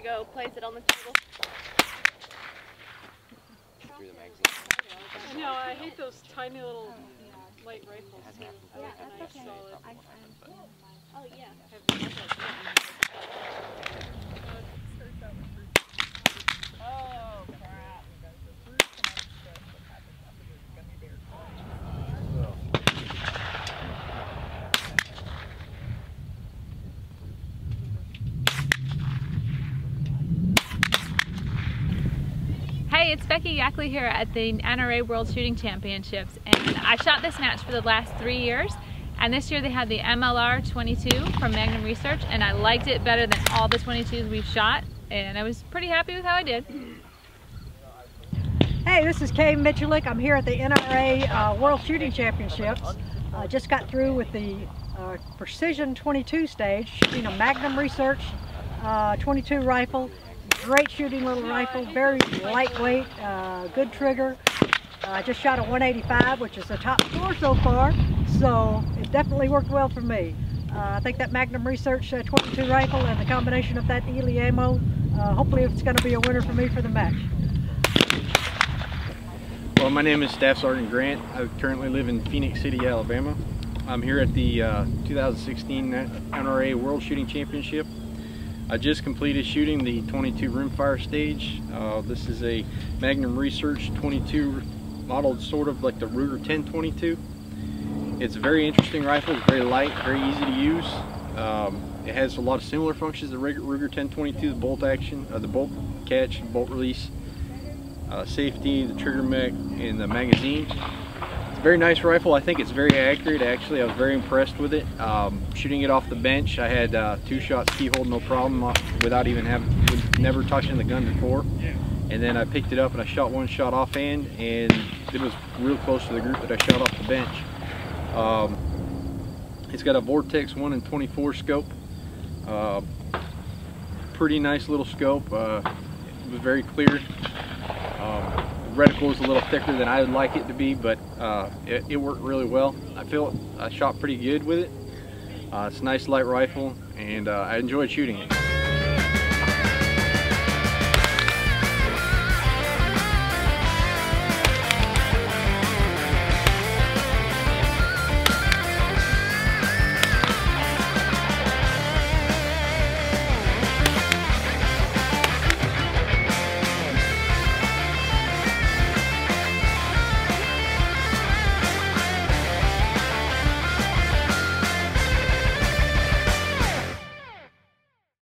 go, place it on the table. Through the magazine. No, I hate those tiny little light rifles. Has half of I like Yeah, a that's nice okay. solid. Oh yeah. Oh crap. Hey, it's Becky Yackley here at the NRA World Shooting Championships, and I shot this match for the last 3 years, and this year they had the MLR22 from Magnum Research, and I liked it better than all the 22s we've shot, and I was pretty happy with how I did. Hey, this is Kay Mitchellek. I'm here at the NRA World Shooting Championships. Just got through with the Precision 22 stage, shooting a Magnum Research 22 rifle. Great shooting little rifle, very lightweight, good trigger. I just shot a 185, which is the top score so far, so it definitely worked well for me. I think that Magnum Research 22 rifle and the combination of that Ely ammo, hopefully it's going to be a winner for me for the match. Well, my name is Staff Sergeant Grant. I currently live in Phoenix City, Alabama. I'm here at the 2016 NRA World Shooting Championship. I just completed shooting the 22 Rimfire stage. This is a Magnum Research 22 modeled sort of like the Ruger 1022. It's a very interesting rifle. It's very light, very easy to use. It has a lot of similar functions to the Ruger 1022, the bolt action, the bolt catch, bolt release, safety, the trigger mech, and the magazine. It's a very nice rifle. I think it's very accurate. Actually, I was very impressed with it. Shooting it off the bench, I had 2 shots keyhole, no problem, without even never touching the gun before. And then I picked it up and I shot 1 shot offhand, and it was real close to the group that I shot off the bench. It's got a Vortex 1 in 24 scope. Pretty nice little scope. It was very clear. The reticle was a little thicker than I would like it to be, but it worked really well. I feel I shot pretty good with it. It's a nice light rifle, and I enjoyed shooting it.